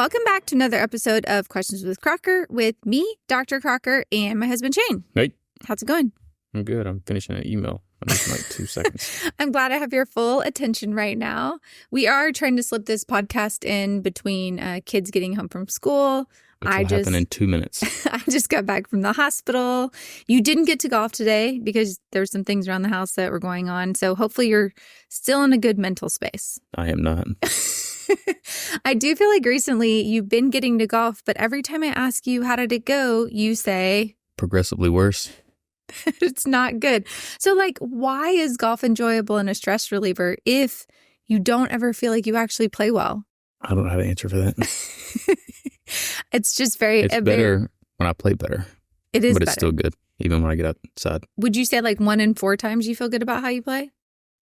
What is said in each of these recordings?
Welcome back to another episode of Questions with Crocker with me, Dr. Crocker, and my husband, Shane. Hey. How's it going? I'm good. I'm finishing an email. I'm in like 2 seconds. I'm glad I have your full attention right now. We are trying to slip this podcast in between kids getting home from school. Which will happen in 2 minutes. I just got back from the hospital. You didn't get to golf today because there's some things around the house that were going on. So hopefully you're still in a good mental space. I am not. I do feel like recently you've been getting to golf, but every time I ask you, how did it go? You say... progressively worse. It's not good. So like, why is golf enjoyable and a stress reliever if you don't ever feel like you actually play well? I don't know how to answer for that. It's just very... It's better when I play better. It is But better. it's still good, even when I get outside. Would you say like 1 in 4 times you feel good about how you play?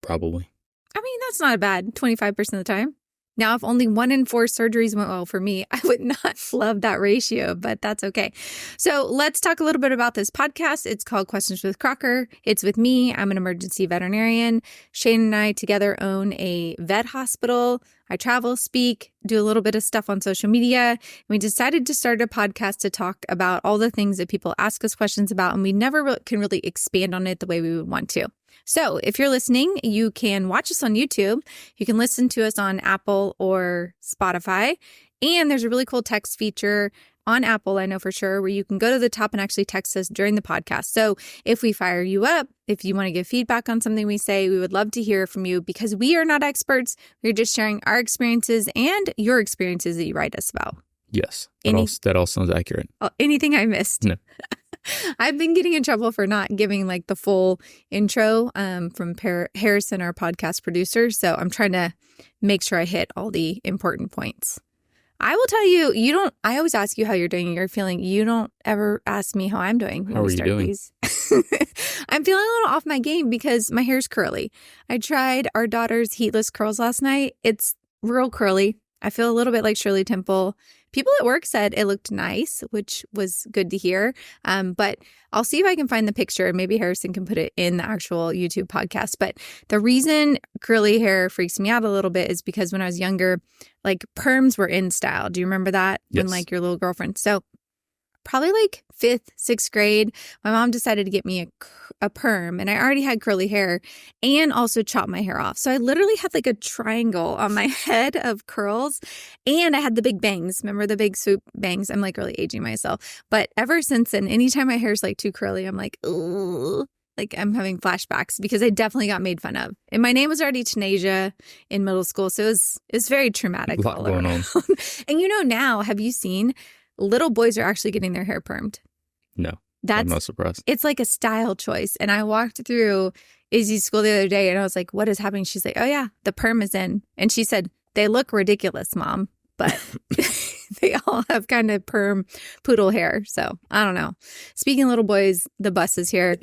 Probably. I mean, that's not bad. 25% of the time. Now, if only 1 in 4 surgeries went well for me, I would not love that ratio, but that's okay. So let's talk a little bit about this podcast. It's called Questions with Crocker. It's with me. I'm an emergency veterinarian. Shane and I together own a vet hospital. I travel, speak, do a little bit of stuff on social media. And we decided to start a podcast to talk about all the things that people ask us questions about, and we never can really expand on it the way we would want to. So if you're listening, you can watch us on YouTube. You can listen to us on Apple or Spotify. And there's a really cool text feature on Apple, I know for sure, where you can go to the top and actually text us during the podcast. So if we fire you up, if you want to give feedback on something we say, we would love to hear from you because we are not experts. We're just sharing our experiences and your experiences that you write us about. Yes. That all sounds accurate. Anything I missed? No. I've been getting in trouble for not giving like the full intro from Harrison, our podcast producer. So I'm trying to make sure I hit all the important points. I will tell you, I always ask you how you're doing and you're feeling. You don't ever ask me how I'm doing. How are you doing? I'm feeling a little off my game because my hair's curly. I tried our daughter's heatless curls last night. It's real curly. I feel a little bit like Shirley Temple. People at work said it looked nice, which was good to hear. But I'll see if I can find the picture and maybe Harrison can put it in the actual YouTube podcast. But the reason curly hair freaks me out a little bit is because when I was younger, like perms were in style. Do you remember that? Yes. When like your little girlfriend. So probably like 5th, 6th grade, my mom decided to get me a perm, and I already had curly hair and also chopped my hair off. So I literally had like a triangle on my head of curls, and I had the big bangs. Remember the big swoop bangs? I'm like really aging myself. But ever since then, anytime my hair's like too curly, I'm like, ugh. Like I'm having flashbacks because I definitely got made fun of. And my name was already Tanasia in middle school. So it's very traumatic. A lot going on. And now, have you seen little boys are actually getting their hair permed? No, I'm not surprised. It's like a style choice. And I walked through Izzy's school the other day and I was like, what is happening? She's like, oh yeah, the perm is in. And she said, they look ridiculous, Mom. But they all have kind of perm poodle hair. So I don't know. Speaking of little boys, the bus is here.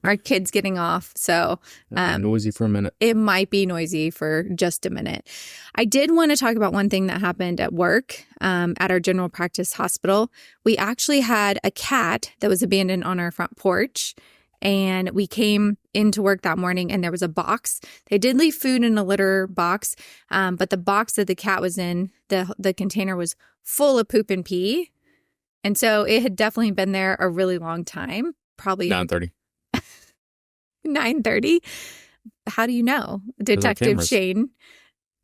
Our kid's getting off. So noisy for a minute. It might be noisy for just a minute. I did want to talk about one thing that happened at work at our general practice hospital. We actually had a cat that was abandoned on our front porch. And we came into work that morning and there was a box. They did leave food in a litter box, but the box that the cat was in, the container was full of poop and pee. And so it had definitely been there a really long time, probably 9:30. 9:30. How do you know? Detective Shane.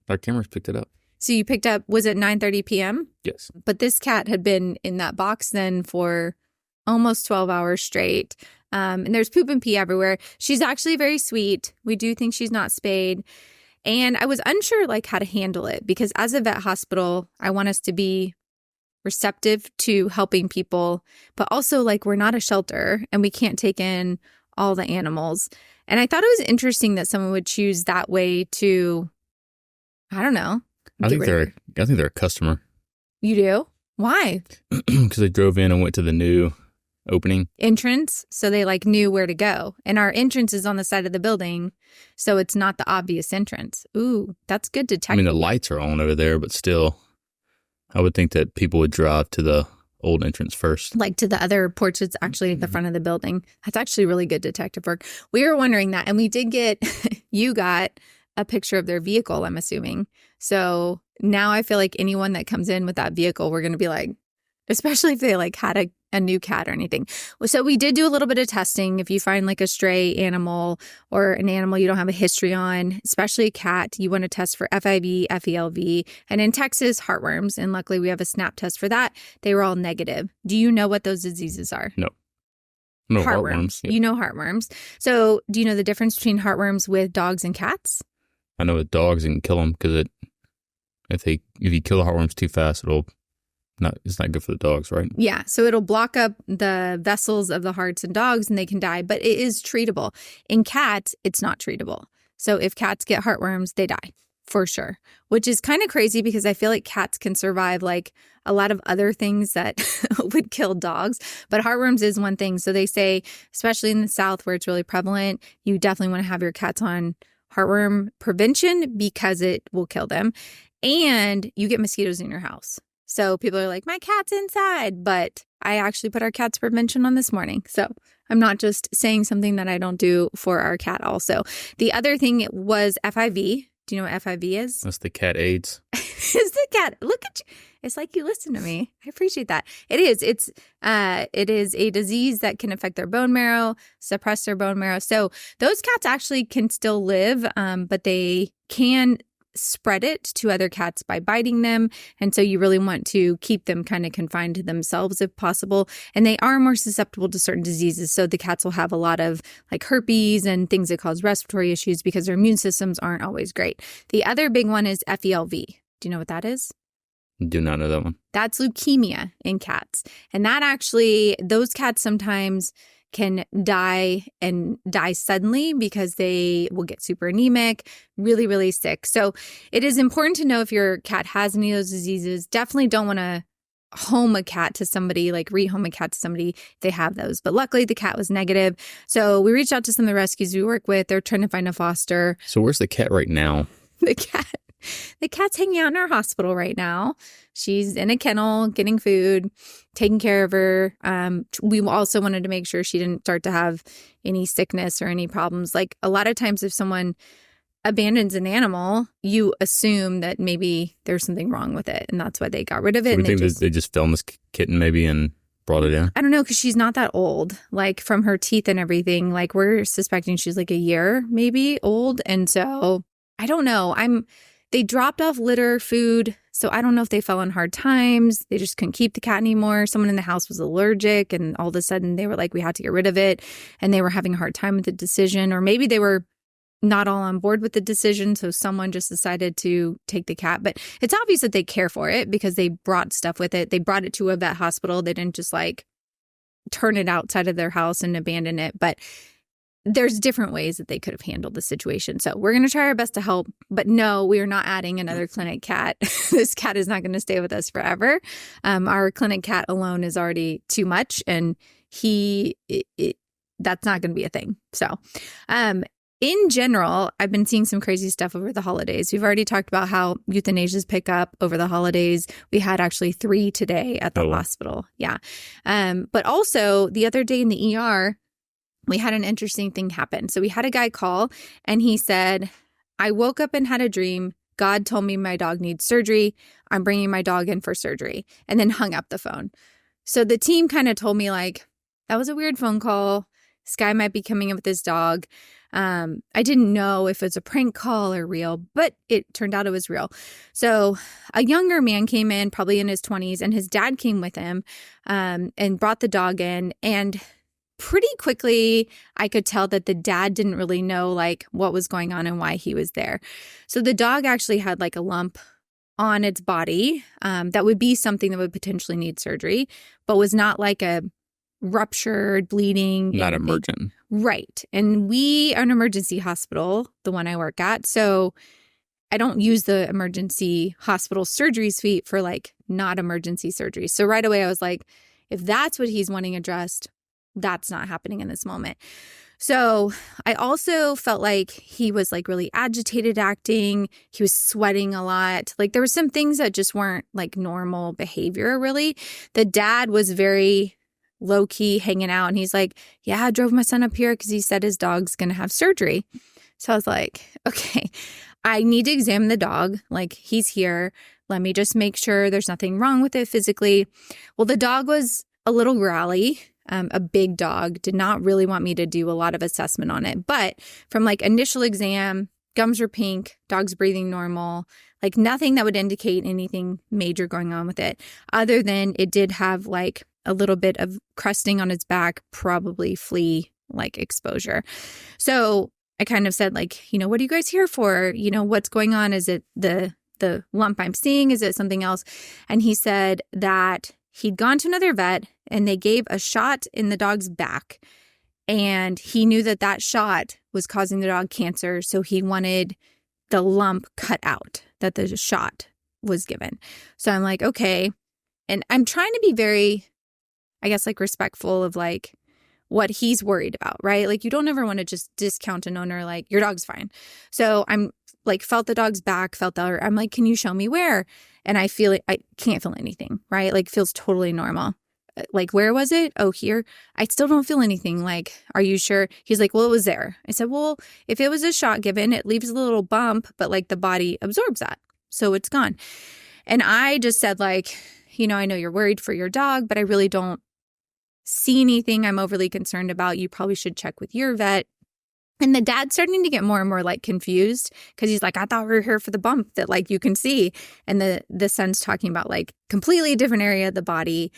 Our cameras picked it up. So you picked up, was it 9:30 p.m.? Yes. But this cat had been in that box then for almost 12 hours straight. And there's poop and pee everywhere. She's actually very sweet. We do think she's not spayed. And I was unsure like how to handle it because as a vet hospital, I want us to be receptive to helping people, but also like we're not a shelter and we can't take in all the animals. And I thought it was interesting that someone would choose that way to, I don't know. I think they're a customer. You do? Why? Because they drove in and went to the new opening entrance, so they like knew where to go. And our entrance is on the side of the building, so it's not the obvious entrance. Ooh, that's good detective. I mean, the lights are on over there, but still, I would think that people would drive to the old entrance first. Like to the other porch that's actually at the front of the building. That's actually really good detective work. We were wondering that, and we did get, you got a picture of their vehicle, I'm assuming. So now I feel like anyone that comes in with that vehicle, we're going to be like, especially if they like had a new cat or anything. So we did do a little bit of testing. If you find like a stray animal or an animal you don't have a history on, especially a cat, you want to test for FIV, FELV, and in Texas, heartworms. And luckily we have a SNAP test for that. They were all negative. Do you know what those diseases are? No. No, heartworms. Yeah. You know heartworms. So do you know the difference between heartworms with dogs and cats? I know with dogs you can kill them because if you kill heartworms too fast, it's not good for the dogs, right? Yeah. So it'll block up the vessels of the hearts in dogs and they can die, but it is treatable. In cats, it's not treatable. So if cats get heartworms, they die for sure, which is kind of crazy because I feel like cats can survive like a lot of other things that would kill dogs. But heartworms is one thing. So they say, especially in the South where it's really prevalent, you definitely want to have your cats on heartworm prevention because it will kill them. And you get mosquitoes in your house. So people are like, my cat's inside, but I actually put our cat's prevention on this morning. So I'm not just saying something that I don't do for our cat also. The other thing was FIV. Do you know what FIV is? That's the cat AIDS. It's the cat. Look at you. It's like you listen to me. I appreciate that. It is. It is a disease that can affect their bone marrow, suppress their bone marrow. So those cats actually can still live, but they can spread it to other cats by biting them. And so you really want to keep them kind of confined to themselves if possible. And they are more susceptible to certain diseases. So the cats will have a lot of like herpes and things that cause respiratory issues because their immune systems aren't always great. The other big one is FELV. Do you know what that is? Do not know that one. That's leukemia in cats. And that actually, those cats sometimes can die suddenly because they will get super anemic, really, really sick. So it is important to know if your cat has any of those diseases. Definitely don't want to home a cat to somebody, like rehome a cat to somebody if they have those. But luckily the cat was negative. So we reached out to some of the rescues we work with. They're trying to find a foster. So where's the cat right now? The cat's hanging out in our hospital right now. She's in a kennel, getting food, taking care of her. We also wanted to make sure she didn't start to have any sickness or any problems. Like a lot of times if someone abandons an animal, you assume that maybe there's something wrong with it. And that's why they got rid of it. So we think they just filmed this kitten maybe and brought it in? I don't know, because she's not that old. Like from her teeth and everything, like we're suspecting she's like a year maybe old. And so I don't know. They dropped off litter, food, so I don't know if they fell on hard times. They just couldn't keep the cat anymore. Someone in the house was allergic, and all of a sudden they were like, we had to get rid of it, and they were having a hard time with the decision. Or maybe they were not all on board with the decision, so someone just decided to take the cat. But it's obvious that they care for it because they brought stuff with it. They brought it to a vet hospital. They didn't just like turn it outside of their house and abandon it. But there's different ways that they could have handled the situation. So we're going to try our best to help. But no, we are not adding another clinic cat. This cat is not going to stay with us forever. Our clinic cat alone is already too much. And that's not going to be a thing. So in general, I've been seeing some crazy stuff over the holidays. We've already talked about how euthanasias pick up over the holidays. We had actually 3 today at the hospital. Yeah. But also the other day in the ER, we had an interesting thing happen. So we had a guy call and he said, I woke up and had a dream. God told me my dog needs surgery. I'm bringing my dog in for surgery, and then hung up the phone. So the team kind of told me like, that was a weird phone call. This guy might be coming in with his dog. I didn't know if it was a prank call or real, but it turned out it was real. So a younger man came in, probably in his 20s, and his dad came with him and brought the dog in. And pretty quickly, I could tell that the dad didn't really know like what was going on and why he was there. So the dog actually had like a lump on its body that would be something that would potentially need surgery, but was not like a ruptured, bleeding. Not emergent. Right. And we are an emergency hospital, the one I work at. So I don't use the emergency hospital surgery suite for like not emergency surgery. So right away I was like, if that's what he's wanting addressed, that's not happening in this moment. So I also felt like he was like really agitated acting. He was sweating a lot. Like there were some things that just weren't like normal behavior really. The dad was very low key hanging out. And he's like, yeah, I drove my son up here because he said his dog's going to have surgery. So I was like, okay, I need to examine the dog. Like, he's here. Let me just make sure there's nothing wrong with it physically. Well, the dog was a little growly, a big dog, did not really want me to do a lot of assessment on it. But from like initial exam, gums were pink, dog's breathing normal, like nothing that would indicate anything major going on with it, other than it did have like a little bit of crusting on its back, probably flea like exposure. So I kind of said like, what are you guys here for? What's going on? Is it the lump I'm seeing? Is it something else? And he said that he'd gone to another vet and they gave a shot in the dog's back. And he knew that shot was causing the dog cancer. So he wanted the lump cut out that the shot was given. So I'm like, okay. And I'm trying to be very, I guess, like respectful of like what he's worried about, right? Like you don't ever want to just discount an owner, like your dog's fine. So I'm like, felt the dog's back, I'm like, can you show me where? And I feel it, I can't feel anything, right? Like feels totally normal. Like, where was it? Oh, here. I still don't feel anything. Like, are you sure? He's like, well, it was there. I said, well, if it was a shot given, it leaves a little bump, but like the body absorbs that. So it's gone. And I just said like, I know you're worried for your dog, but I really don't see anything I'm overly concerned about. You probably should check with your vet. And the dad's starting to get more and more like confused because he's like, I thought we were here for the bump that like you can see. And the son's talking about like completely different area of the body.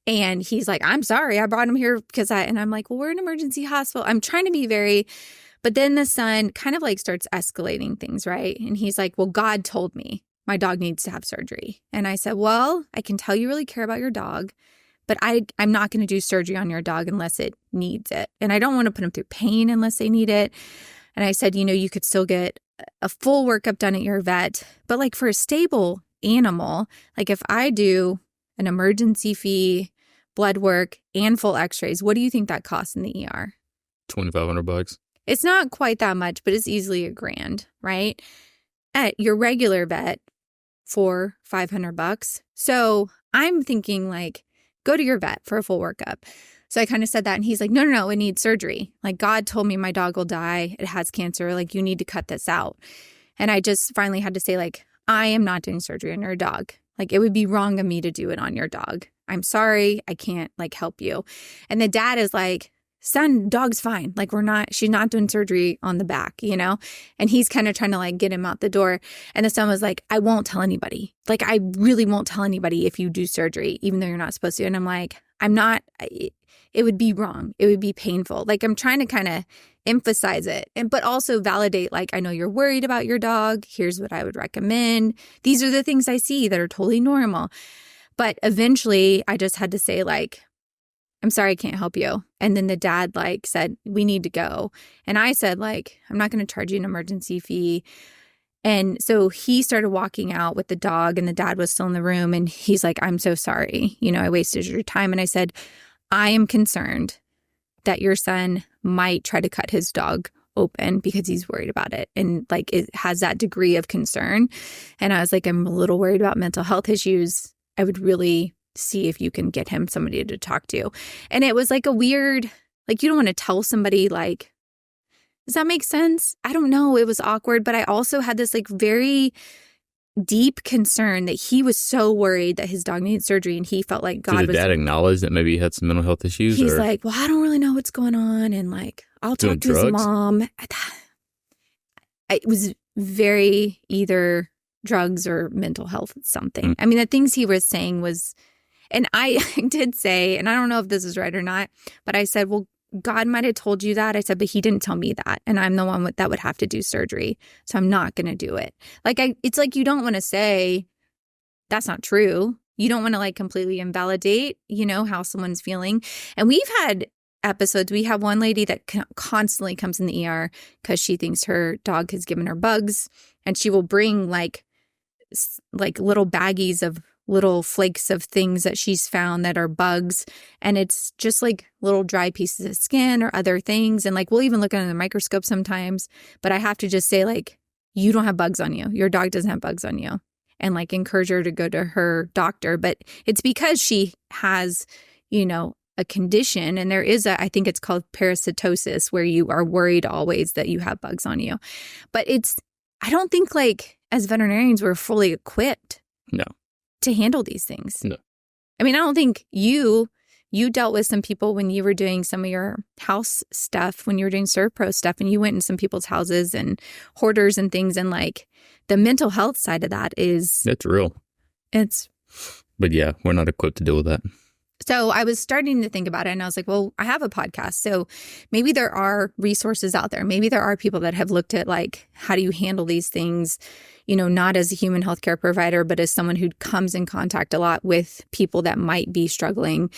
And he's like, I'm sorry, I brought him here because and I'm like, well, we're an emergency hospital. I'm trying to be but then the son kind of like starts escalating things, right? And he's like, well, God told me my dog needs to have surgery. And I said, well, I can tell you really care about your dog, but I'm not going to do surgery on your dog unless it needs it. And I don't want to put them through pain unless they need it. And I said, you could still get a full workup done at your vet. But like for a stable animal, like if I do an emergency fee, blood work, and full x-rays, what do you think that costs in the ER? $2,500. It's not quite that much, but it's easily $1,000, right? At your regular vet, $400-500. So I'm thinking like, go to your vet for a full workup. So I kind of said that and he's like, no, it needs surgery. Like God told me my dog will die. It has cancer. Like you need to cut this out. And I just finally had to say like, I am not doing surgery on your dog. Like it would be wrong of me to do it on your dog. I'm sorry. I can't like help you. And the dad is like, son, dog's fine. Like she's not doing surgery on the back, And he's kind of trying to like get him out the door. And the son was like, I won't tell anybody. Like, I really won't tell anybody if you do surgery, even though you're not supposed to. And I'm like, it would be wrong. It would be painful. Like I'm trying to kind of emphasize it but also validate, like, I know you're worried about your dog. Here's what I would recommend. These are the things I see that are totally normal. But eventually I just had to say like, I'm sorry, I can't help you. And then the dad like said, we need to go. And I said like, I'm not going to charge you an emergency fee. And so he started walking out with the dog and the dad was still in the room. And he's like, I'm so sorry. I wasted your time. And I said, I am concerned that your son might try to cut his dog open because he's worried about it. And like, it has that degree of concern. And I was like, I'm a little worried about mental health issues. I would really see if you can get him somebody to talk to. And it was like a weird, like, you don't want to tell somebody like, does that make sense? I don't know. It was awkward. But I also had this like very deep concern that he was so worried that his dog needed surgery and he felt like God was... Did the dad acknowledge that maybe he had some mental health issues? He's like, well, I don't really know what's going on. And like, I'll talk to his mom. It was very either drugs or mental health something. I mean, the things he was saying was... And I did say, and I don't know if this is right or not, but I said, well, God might have told you that. I said, but he didn't tell me that. And I'm the one that would have to do surgery. So I'm not going to do it. Like, it's like you don't want to say that's not true. You don't want to like completely invalidate, how someone's feeling. And we've had episodes. We have one lady that constantly comes in the ER because she thinks her dog has given her bugs. And she will bring like little baggies of little flakes of things that she's found that are bugs. And it's just like little dry pieces of skin or other things. And like, we'll even look under the microscope sometimes. But I have to just say like, you don't have bugs on you. Your dog doesn't have bugs on you. And like encourage her to go to her doctor. But it's because she has, a condition. And there is I think it's called parasitosis, where you are worried always that you have bugs on you. But I don't think like as veterinarians, we're fully equipped No. to handle these things. No. I mean, I don't think you dealt with some people when you were doing some of your house stuff, when you were doing ServPro stuff, and you went in some people's houses and hoarders and things. And like the mental health side of that That's real. But yeah, we're not equipped to deal with that. So I was starting to think about it and I was like, well, I have a podcast. So maybe there are resources out there. Maybe there are people that have looked at like, how do you handle these things, not as a human healthcare provider, but as someone who comes in contact a lot with people that might be struggling.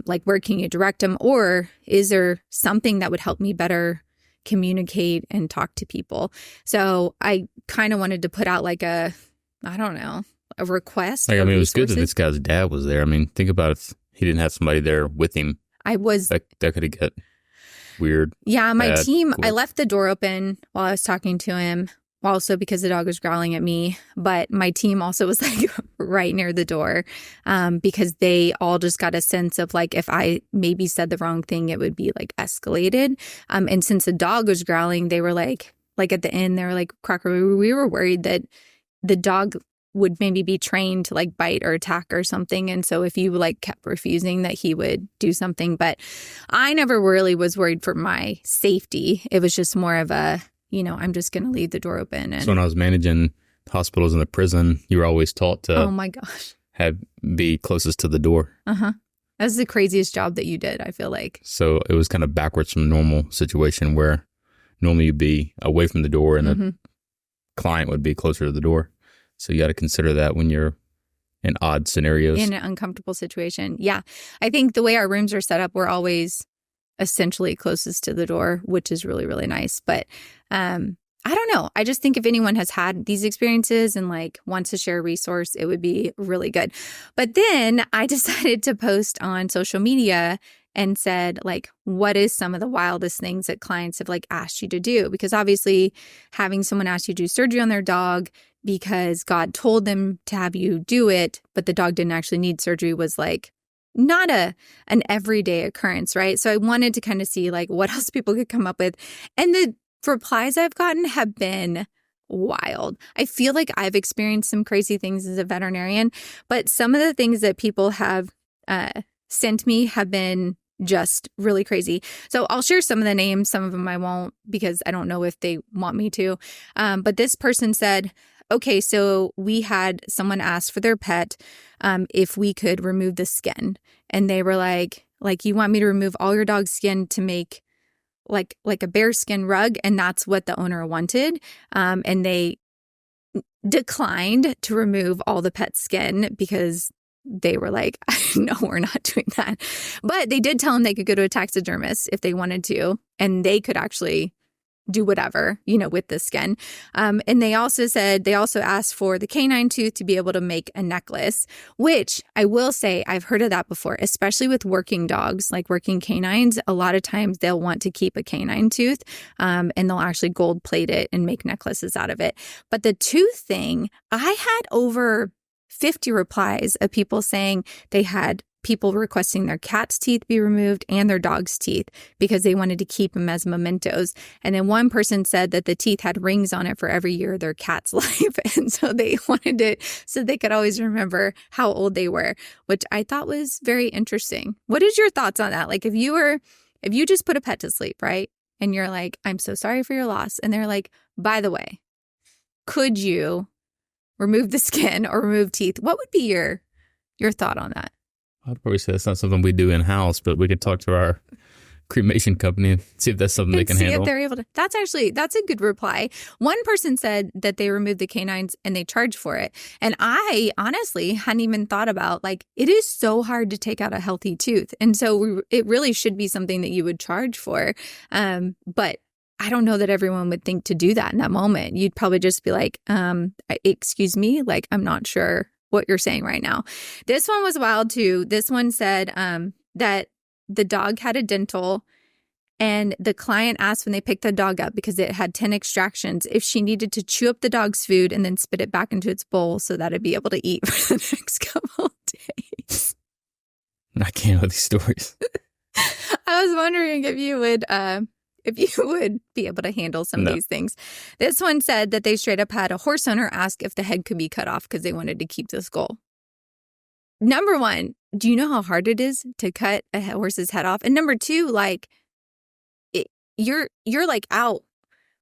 Like where can you direct them? Or is there something that would help me better communicate and talk to people? So I kind of wanted to put out like a request. Like, I mean, it was good that resources. this guy's dad was there. I mean, think about if he didn't have somebody there with him. That could have got weird. Yeah, my bad, team, quick. I left the door open while I was talking to him, also because the dog was growling at me. But my team also was like right near the door because they all just got a sense of like if I maybe said the wrong thing, it would be like escalated. And since the dog was growling, they were like at the end, they were like, Crocker, we were worried that the dog would maybe be trained to like bite or attack or something. And so if you like kept refusing that he would do something, but I never really was worried for my safety. It was just more of a, I'm just going to leave the door open. And So when I was managing hospitals in the prison, you were always taught to oh my gosh, be closest to the door. That's the craziest job that you did, I feel like. So it was kind of backwards from the normal situation where normally you'd be away from the door and the client would be closer to the door. So you got to consider that when you're in odd scenarios. In an uncomfortable situation. Yeah. I think the way our rooms are set up, we're always essentially closest to the door, which is really, really nice. But I don't know. I just think if anyone has had these experiences and like wants to share a resource, it would be really good. But then I decided to post on social media and said, like, what is some of the wildest things that clients have like asked you to do? Because obviously having someone ask you to do surgery on their dog because God told them to have you do it, but the dog didn't actually need surgery was like not an everyday occurrence, right? So I wanted to kind of see like what else people could come up with. And the replies I've gotten have been wild. I feel like I've experienced some crazy things as a veterinarian, but some of the things that people have sent me have been just really crazy. So I'll share some of the names. Some of them I won't because I don't know if they want me to. But this person said, okay, so we had someone ask for their pet if we could remove the skin. And they were like, you want me to remove all your dog's skin to make like a bearskin rug? And that's what the owner wanted. And they declined to remove all the pet's skin because they were like, no, we're not doing that. But they did tell him they could go to a taxidermist if they wanted to, and they could actually do whatever, with the skin. And they also asked for the canine tooth to be able to make a necklace, which I will say I've heard of that before, especially with working dogs, like working canines. A lot of times they'll want to keep a canine tooth and they'll actually gold plate it and make necklaces out of it. But the tooth thing, I had over 50 replies of people saying they had people requesting their cat's teeth be removed and their dog's teeth because they wanted to keep them as mementos. And then one person said that the teeth had rings on it for every year of their cat's life. And so they wanted it so they could always remember how old they were, which I thought was very interesting. What is your thoughts on that? Like if you just put a pet to sleep, right? And you're like, I'm so sorry for your loss. And they're like, by the way, could you remove the skin or remove teeth? What would be your thought on that? I'd probably say that's not something we do in-house, but we could talk to our cremation company and see if that's something they can handle. If they're able to. That's a good reply. One person said that they removed the canines and they charge for it. And I honestly hadn't even thought about, like, it is so hard to take out a healthy tooth. And so it really should be something that you would charge for. But I don't know that everyone would think to do that in that moment. You'd probably just be like, excuse me, like, I'm not sure what you're saying right now. This one was wild too. This one said that the dog had a dental and the client asked when they picked the dog up because it had 10 extractions if she needed to chew up the dog's food and then spit it back into its bowl so that it'd be able to eat for the next couple of days. I can't with these stories. I was wondering if you would if you would be able to handle some of these things. This one said that they straight up had a horse owner ask if the head could be cut off because they wanted to keep the skull. Number one, do you know how hard it is to cut a horse's head off? And number two, like, you're like out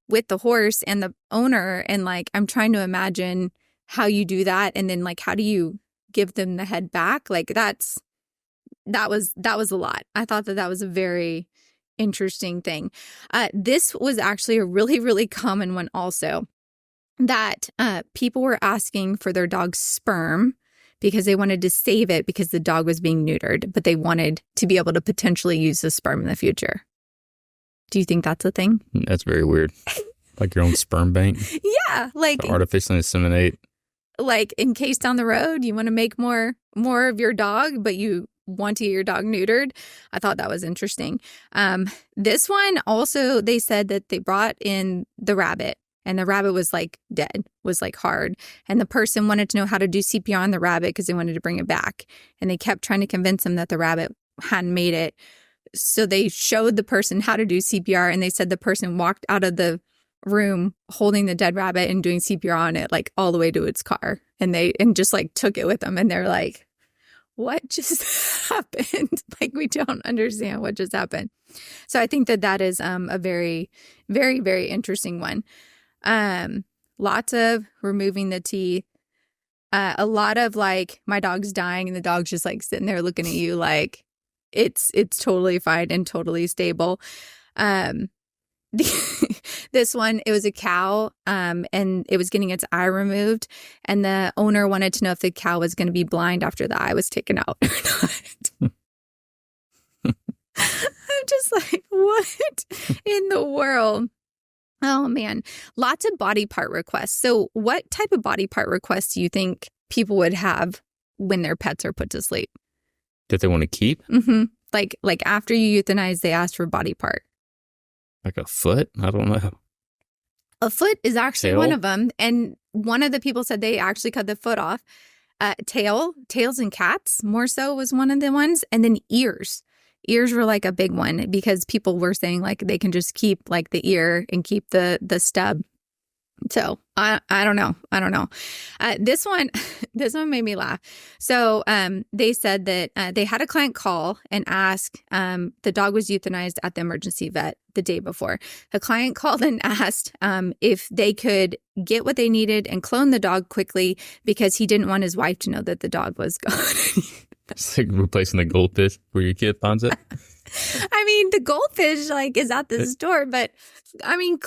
with the horse and the owner, and like, I'm trying to imagine how you do that, and then like, how do you give them the head back? Like, that was a lot. I thought that was a very interesting thing. This was actually a really, really common one also, that people were asking for their dog's sperm because they wanted to save it because the dog was being neutered, but they wanted to be able to potentially use the sperm in the future. Do you think that's a thing? That's very weird. Like your own sperm bank? Yeah. Like to artificially inseminate. Like in case down the road you want to make more of your dog, but you want to get your dog neutered. I thought that was interesting. This one also, they said that they brought in the rabbit, and the rabbit was like dead, was like hard. And the person wanted to know how to do CPR on the rabbit because they wanted to bring it back. And they kept trying to convince them that the rabbit hadn't made it. So they showed the person how to do CPR, and they said the person walked out of the room holding the dead rabbit and doing CPR on it, like all the way to its car. And just like took it with them. And they're like, what just happened? Like, we don't understand what just happened. So I think that is a very, very, very interesting one. Lots of removing the teeth. A lot of like, my dog's dying and the dog's just like sitting there looking at you like it's totally fine and totally stable. This one, it was a cow, and it was getting its eye removed, and the owner wanted to know if the cow was going to be blind after the eye was taken out or not. I'm just like, what in the world? Oh, man. Lots of body part requests. So what type of body part requests do you think people would have when their pets are put to sleep? That they want to keep? Mm-hmm. Like after you euthanize, they ask for body part. Like a foot? I don't know. A foot is actually one of them. And one of the people said they actually cut the foot off. Tails and cats more so was one of the ones. And then ears. Ears were like a big one because people were saying like they can just keep like the ear and keep the stub. So I don't know. This one made me laugh. So they said that they had a client call and ask, the dog was euthanized at the emergency vet the day before. The client called and asked if they could get what they needed and clone the dog quickly because he didn't want his wife to know that the dog was gone. It's like replacing the goldfish where your kid finds it. I mean, the goldfish like is at the store, but I mean,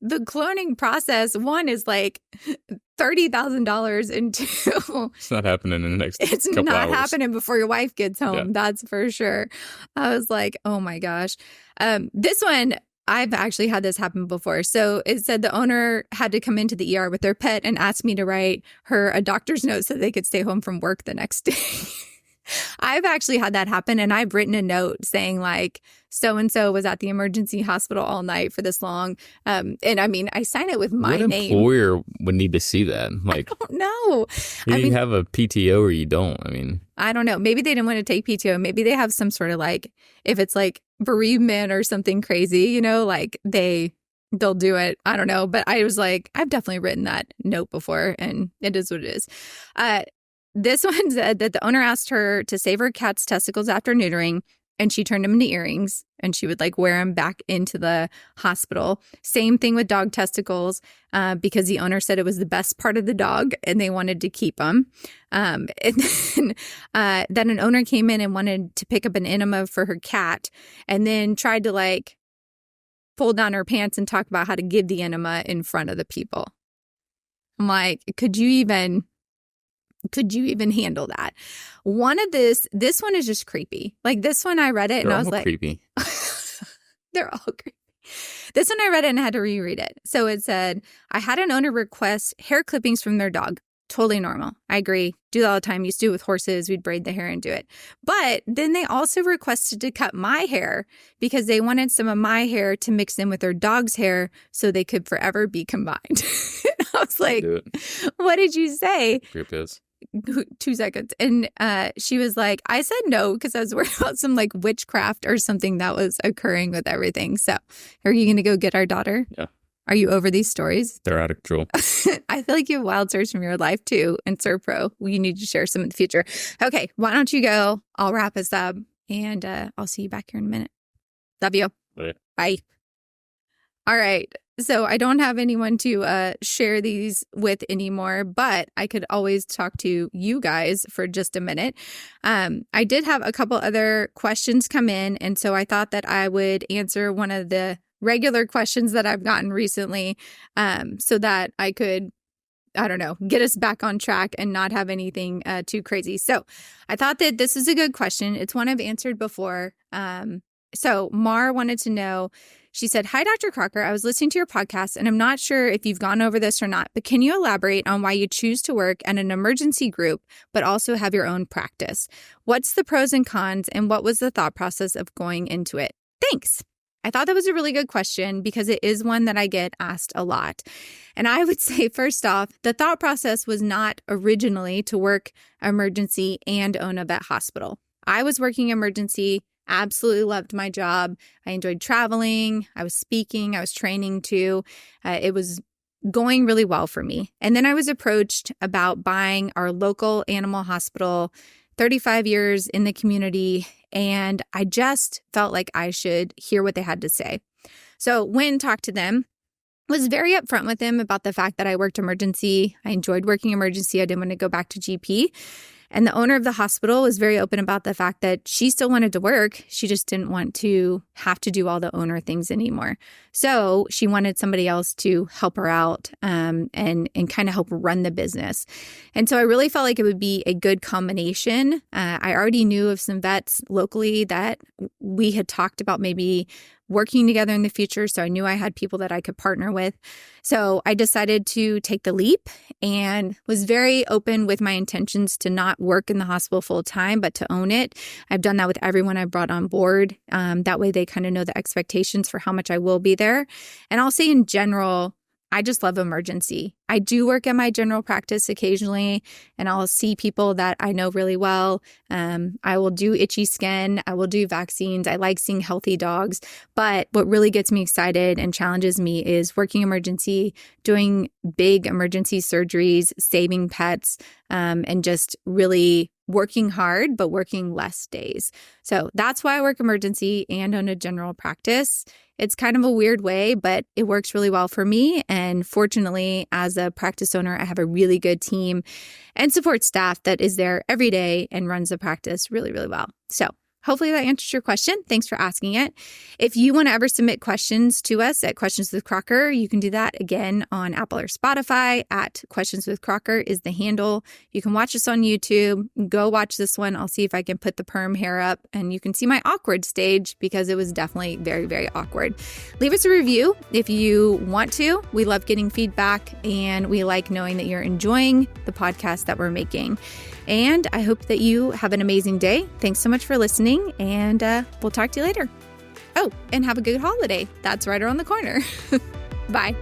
the cloning process, one is like $30,000, and two, it's not happening in the next couple hours. It's not happening before your wife gets home. Yeah. That's for sure. I was like, oh my gosh. This one, I've actually had this happen before. So it said the owner had to come into the ER with their pet and asked me to write her a doctor's note so they could stay home from work the next day. I've actually had that happen, and I've written a note saying like, so-and-so was at the emergency hospital all night for this long. And I mean, I sign it with my name. What employer would need to see that? Like, I don't know. You have a PTO or you don't. I mean, I don't know. Maybe they didn't want to take PTO. Maybe they have some sort of like, if it's like bereavement or something crazy, you know, like they'll do it. I don't know. But I was like, I've definitely written that note before, and it is what it is. This one said that the owner asked her to save her cat's testicles after neutering, and she turned them into earrings, and she would like wear them back into the hospital. Same thing with dog testicles, because the owner said it was the best part of the dog and they wanted to keep them. And then an owner came in and wanted to pick up an enema for her cat, and then tried to like pull down her pants and talk about how to give the enema in front of the people. I'm like, could you even handle that? One of this one is just creepy. Like this one I read it and I was like, creepy. They're all creepy. This one I read it and I had to reread it. So it said, I had an owner request hair clippings from their dog. Totally normal. I agree. Do that all the time. Used to do it with horses. We'd braid the hair and do it. But then they also requested to cut my hair because they wanted some of my hair to mix in with their dog's hair so they could forever be combined. I was like, what did you say? Group is. 2 seconds. And she was like, I said no because I was worried about some like witchcraft or something that was occurring with everything. So are you going to go get our daughter? Yeah. Are you over these stories? They're out of control. I feel like you have wild stories from your life too. And Serpro, you need to share some in the future. Okay, why don't you go? I'll wrap us up and I'll see you back here in a minute. Love you. Bye. Bye. All right. So I don't have anyone to share these with anymore, but I could always talk to you guys for just a minute. I did have a couple other questions come in, and so I thought that I would answer one of the regular questions that I've gotten recently so that I could, I don't know, get us back on track and not have anything too crazy. So I thought that this is a good question. It's one I've answered before. So Mar wanted to know, she said, "Hi, Dr. Crocker. I was listening to your podcast and I'm not sure if you've gone over this or not, but can you elaborate on why you choose to work at an emergency group, but also have your own practice? What's the pros and cons and what was the thought process of going into it? Thanks." I thought that was a really good question because it is one that I get asked a lot. And I would say, first off, the thought process was not originally to work emergency and own a vet hospital. I was working emergency, absolutely loved my job. I enjoyed traveling. I was speaking. I was training too. It was going really well for me. And then I was approached about buying our local animal hospital, 35 years in the community, and I just felt like I should hear what they had to say. So when talked to them, was very upfront with them about the fact that I worked emergency. I enjoyed working emergency. I didn't want to go back to GP. And the owner of the hospital was very open about the fact that she still wanted to work. She just didn't want to have to do all the owner things anymore. So she wanted somebody else to help her out and kind of help run the business. And so I really felt like it would be a good combination. I already knew of some vets locally that we had talked about maybe working together in the future. So I knew I had people that I could partner with. So I decided to take the leap and was very open with my intentions to not work in the hospital full time, but to own it. I've done that with everyone I brought on board. That way they kind of know the expectations for how much I will be there. And I'll say in general, I just love emergency. I do work at my general practice occasionally, and I'll see people that I know really well. I will do itchy skin. I will do vaccines. I like seeing healthy dogs. But what really gets me excited and challenges me is working emergency, doing big emergency surgeries, saving pets, and just really working hard, but working less days. So that's why I work emergency and own a general practice. It's kind of a weird way, but it works really well for me. And fortunately, as a practice owner, I have a really good team and support staff that is there every day and runs the practice really, really well. So hopefully that answers your question. Thanks for asking it. If you want to ever submit questions to us at Questions with Crocker, you can do that again on Apple or Spotify at Questions with Crocker is the handle. You can watch us on YouTube. Go watch this one. I'll see if I can put the perm hair up and you can see my awkward stage because it was definitely very, very awkward. Leave us a review if you want to. We love getting feedback and we like knowing that you're enjoying the podcast that we're making. And I hope that you have an amazing day. Thanks so much for listening, and we'll talk to you later. Oh, and have a good holiday. That's right around the corner. Bye.